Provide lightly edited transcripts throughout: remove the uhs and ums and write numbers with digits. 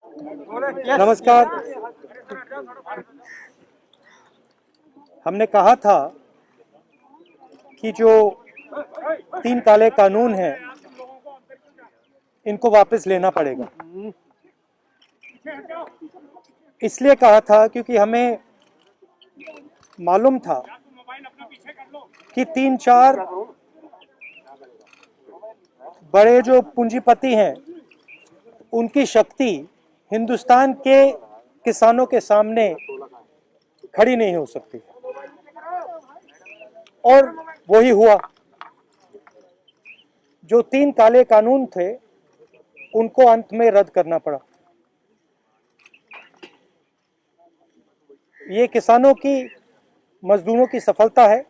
नमस्कार। हमने कहा था कि जो 3 काले कानून हैं इनको वापस लेना पड़ेगा। इसलिए कहा था क्योंकि हमें मालूम था कि 3-4 बड़े जो पूंजीपति हैं उनकी शक्ति हिंदुस्तान के किसानों के सामने खड़ी नहीं हो सकती, और वही हुआ। जो 3 काले कानून थे उनको अंत में रद्द करना पड़ा। ये किसानों की, मजदूरों की सफलता है,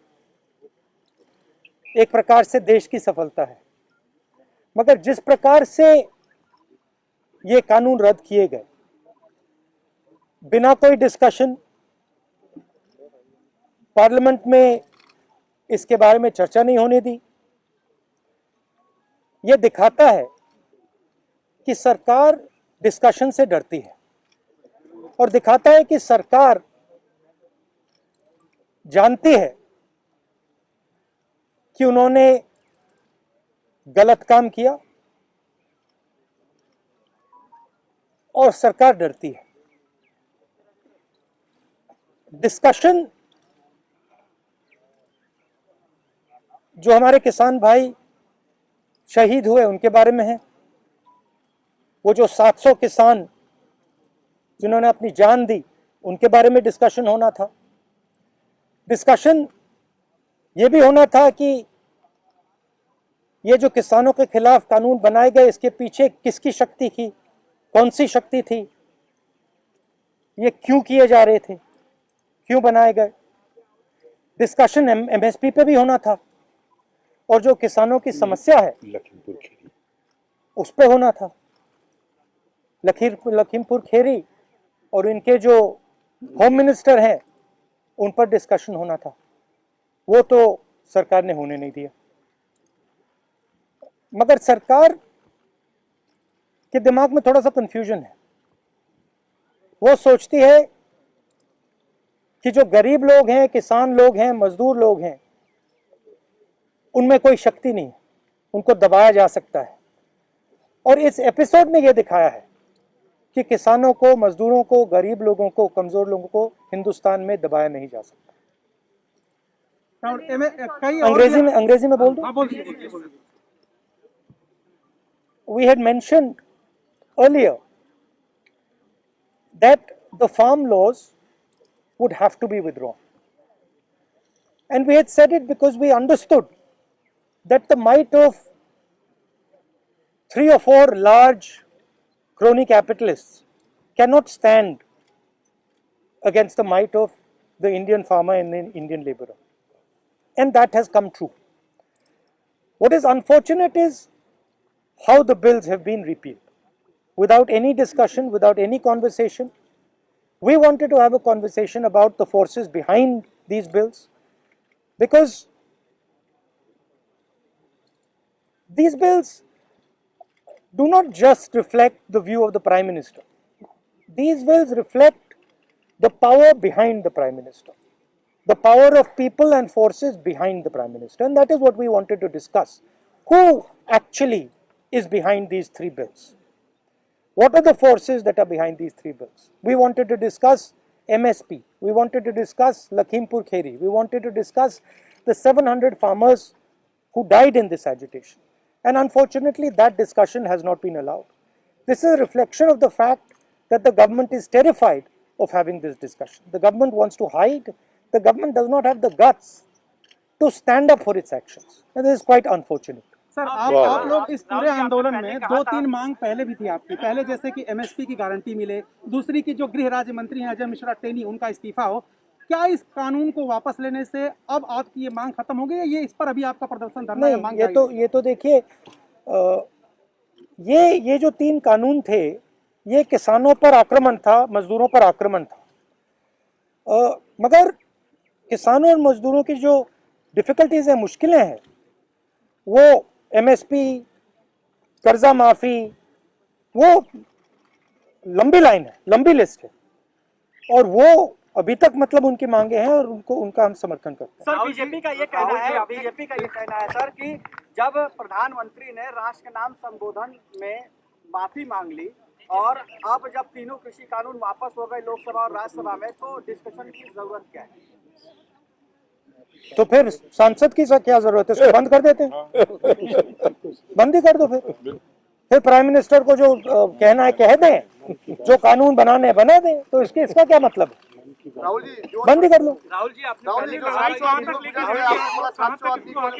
एक प्रकार से देश की सफलता है। मगर जिस प्रकार से ये कानून रद्द किए गए, बिना कोई डिस्कशन, पार्लियामेंट में इसके बारे में चर्चा नहीं होने दी, ये दिखाता है कि सरकार डिस्कशन से डरती है, और दिखाता है कि सरकार जानती है कि उन्होंने गलत काम किया, और सरकार डरती है। डिस्कशन जो हमारे किसान भाई शहीद हुए उनके बारे में है, वो जो 700 किसान जिन्होंने अपनी जान दी उनके बारे में डिस्कशन होना था। डिस्कशन ये भी होना था कि ये जो किसानों के खिलाफ कानून बनाए गए, इसके पीछे किसकी शक्ति थी, कौन सी शक्ति थी, ये क्यों किए जा रहे थे, क्यों बनाए गए। डिस्कशन एमएसपी पे भी होना था, और जो किसानों की समस्या है लखीमपुर खेरी, उस पे होना था। लखीमपुर खेरी और इनके जो होम मिनिस्टर हैं उन पर डिस्कशन होना था, वो तो सरकार ने होने नहीं दिया। मगर सरकार के दिमाग में थोड़ा सा कंफ्यूजन है। वो सोचती है कि जो गरीब लोग हैं, किसान लोग हैं, मजदूर लोग हैं, उनमें कोई शक्ति नहीं है, उनको दबाया जा सकता है। और इस एपिसोड ने यह दिखाया है कि किसानों को, मजदूरों को, गरीब लोगों को, कमजोर लोगों को हिंदुस्तान में दबाया नहीं जा सकता। अंग्रेजी में बोल दूं? We had mentioned earlier that the farm laws would have to be withdrawn, and we had said it because we understood that the might of 3 or 4 large crony capitalists cannot stand against the might of the Indian farmer and the Indian laborer, and that has come true. What is unfortunate is how the bills have been repealed without any discussion, without any conversation. We wanted to have a conversation about the forces behind these bills, because these bills do not just reflect the view of the Prime Minister. These bills reflect the power behind the Prime Minister, the power of people and forces behind the Prime Minister, and that is what we wanted to discuss. Who actually is behind these 3 bills? What are the forces that are behind these 3 bills? We wanted to discuss MSP, we wanted to discuss Lakhimpur Kheri, we wanted to discuss the 700 farmers who died in this agitation, and unfortunately that discussion has not been allowed. This is a reflection of the fact that the government is terrified of having this discussion. The government wants to hide, the government does not have the guts to stand up for its actions, and this is quite unfortunate. Sir, आप लोग इस पूरे आंदोलन में 2-3 मांग पहले भी थी आपकी, पहले जैसे कि एमएसपी की गारंटी मिले, दूसरी की जो गृह राज्य मंत्री हैं अजय मिश्रा टेनी, उनका इस्तीफा हो। क्या इस कानून को वापस लेने से अब आपकी ये मांग खत्म हो गई, या ये इस पर अभी आपका प्रदर्शन धरना या मांग? ये तो देखिए, ये जो 3 कानून थे, ये किसानों पर आक्रमण था, मजदूरों पर आक्रमण था। मगर किसानों और मजदूरों की जो डिफिकल्टीज हैं, मुश्किलें हैं, वो एमएसपी, कर्जा माफी, वो लंबी लाइन है, लंबी लिस्ट है, और वो अभी तक मतलब उनकी मांगे हैं और उनका हम समर्थन करते हैं। सर बीजेपी का ये कहना है सर कि जब प्रधानमंत्री ने राष्ट्र के नाम संबोधन में माफी मांग ली और अब जब तीनों कृषि कानून वापस हो गए लोकसभा और राज्यसभा में, तो डिस्कशन की जरूरत क्या है? तो फिर सांसद की क्या जरूरत है, उसको बंद कर देते हैं, बंद ही कर दो। फिर प्राइम मिनिस्टर को जो कहना है कह दें, जो कानून बनाने हैं बना दें, तो इसका क्या मतलब है? राहुल जी, बंद ही कर लो। राहुल जी, आपने राहुल जी, जो 700 आदमी की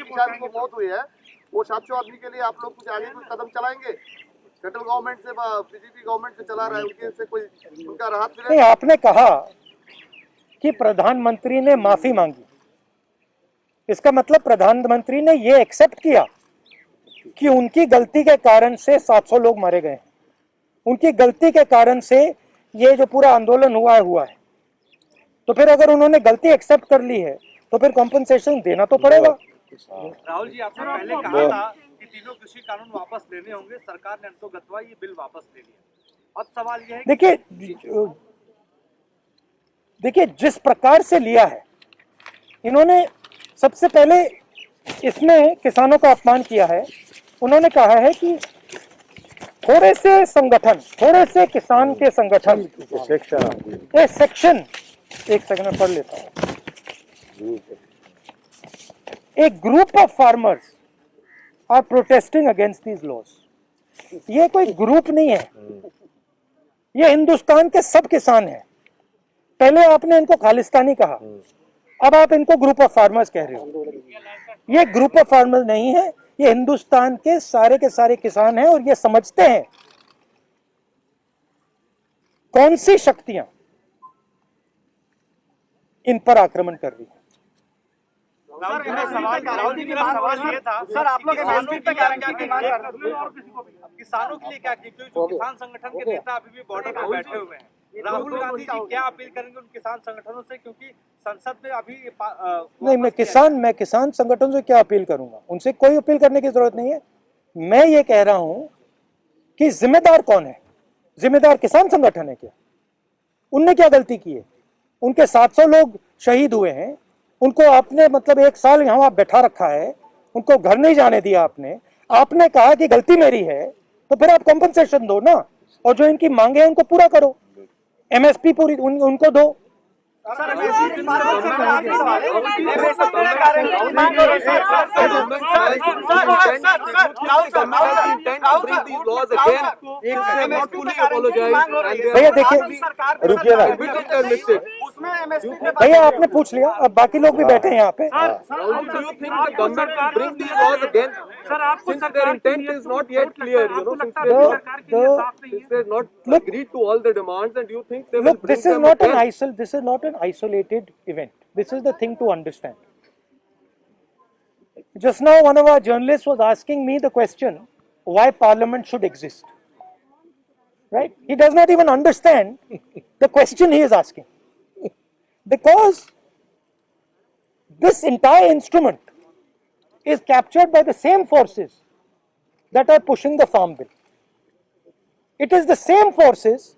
किसान को मौत हुई है, वो 700 आदमी के लिए आप लोग कुछ आगे कुछ कदम चलाएंगे? सेंट्रल गवर्नमेंट से, बीजेपी गवर्नमेंट से चला रहा है, उनके से कोई उनका राहत मिले? नहीं, आपने कहा कि प्रधानमंत्री ने माफी मांगी, इसका मतलब प्रधानमंत्री ने ये एक्सेप्ट किया कि उनकी गलती के कारण से 700 लोग मारे गए, उनकी गलती के कारण से ये जो पूरा आंदोलन हुआ है। तो फिर अगर उन्होंने गलती एक्सेप्ट कर ली है तो फिर कॉम्पनसेशन देना तो पड़ेगा। राहुल जी, आपने पहले कहा था कि तीनों कृषि कानून वापस लेने होंगे, सरकार ने अंतोगत्वा ये बिल वापस ले लिया। अब सवाल यह है, देखिए जिस प्रकार से लिया है इन्होंने, सबसे पहले इसमें किसानों का अपमान किया है। उन्होंने कहा है कि थोड़े से किसान के संगठन, सेक्शन, एक सेकंड में पढ़ लेता हूं। A group of farmers are protesting against these laws. ये कोई ग्रुप नहीं है, ये हिंदुस्तान के सब किसान हैं। पहले आपने इनको खालिस्तानी कहा, अब आप इनको ग्रुप ऑफ फार्मर्स कह रहे हो। ये ग्रुप ऑफ फार्मर्स नहीं है, ये हिंदुस्तान के सारे किसान हैं, और ये समझते हैं कौन सी शक्तियां इन पर आक्रमण कर रही है। सर आप लोग एमएसपी पे गारंटी की मांग कर रहे हैं, किसानों के लिए क्या की? क्योंकि किसान संगठन के नेता अभी भी बॉर्डर पर बैठे हुए हैं। राहुल गांधी जी क्या अपील करेंगे उन किसान संगठनों से, क्योंकि संसद में अभी नहीं, मैं किसान संगठनों से क्या अपील करूंगा? उनसे कोई अपील करने की जरूरत नहीं है। मैं ये कह रहा हूं कि जिम्मेदार कौन है? जिम्मेदार किसान संगठन है क्या? उनने क्या गलती की है? उनके 700 लोग शहीद हुए हैं, उनको आपने मतलब 1 साल यहां आप बैठा रखा है, उनको घर नहीं जाने दिया आपने कहा कि गलती मेरी है, तो फिर आप कॉम्पनसेशन दो ना, और जो इनकी मांगे हैं उनको पूरा करो, एमएसपी पूरी उनको दो। भैया देखिए, रुकिए ना भैया, आपने पूछ लिया, अब बाकी लोग भी बैठे हैं यहाँ पे। सर आपको सरकार intent is not yet clear, you know, since they have not agreed to all the demands, and you think they will Look, bring this is them not again? an isolated event. This is the thing to understand. Just now, one of our journalists was asking me the question, why Parliament should exist. Right? He does not even understand the question he is asking. Because this entire instrument is captured by the same forces that are pushing the farm bill. It is the same forces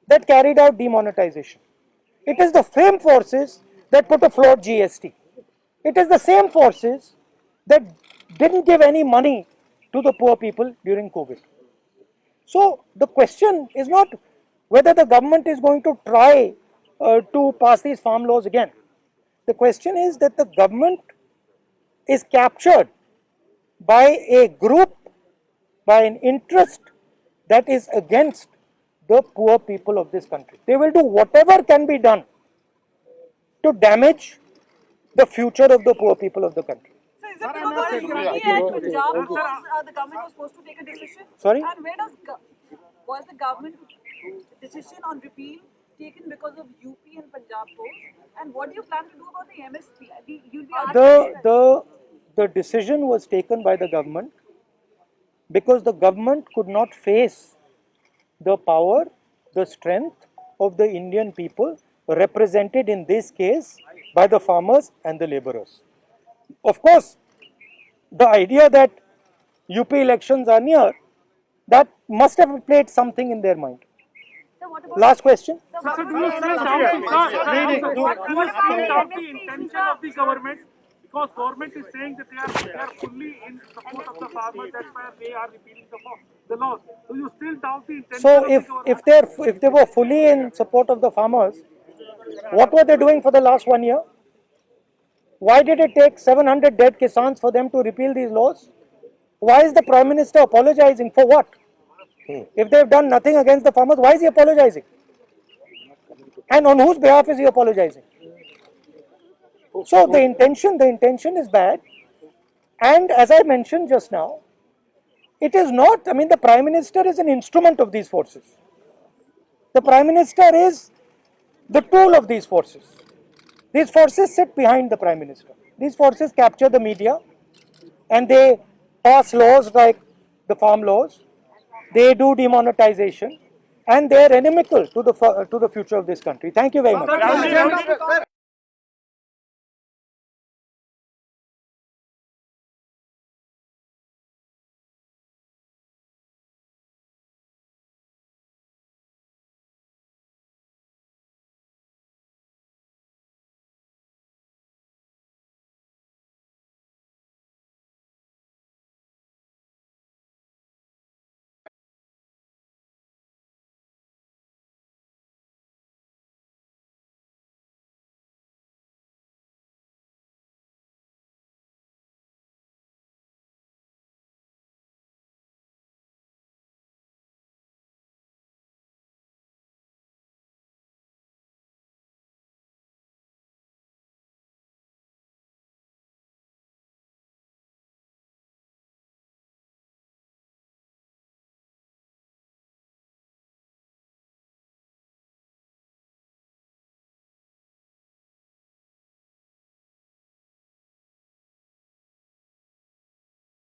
that carried out demonetization. It is the same forces that put a floor GST. It is the same forces that didn't give any money to the poor people during COVID. So the question is not whether the government is going to try to pass these farm laws again. The question is that the government is captured by a group, by an interest that is against the poor people of this country. They will do whatever can be done to damage the future of the poor people of the country. So is it because UP and Punjab the government was supposed to take a decision? Sorry? And was the government decision on repeal taken because of UP and Punjab votes? And what do you plan to do about the MSP? You'll be asked The decision was taken by the government because the government could not face the power, the strength of the Indian people represented in this case by the farmers and the laborers. Of course, the idea that UP elections are near, that must have played something in their mind. Sir, what about Last question. Sir, what Do you about still doubt the intention of the government? Because government is saying that they are fully in support of the farmers. That's why they are repealing the laws. Do you still doubt the intention So of the government? if they were fully in support of the farmers, what were they doing for the last 1 year? Why did it take 700 dead Kisans for them to repeal these laws? Why is the Prime Minister apologizing for what? If they've done nothing against the farmers, why is he apologizing? And on whose behalf is he apologizing? So the intention is bad. And as I mentioned just now, it is not, I mean, the Prime Minister is an instrument of these forces. The Prime Minister is the tool of these forces. These forces sit behind the Prime Minister. These forces capture the media and they pass laws like the farm laws. They do demonetization and they are inimical to the future of this country. Thank you very much.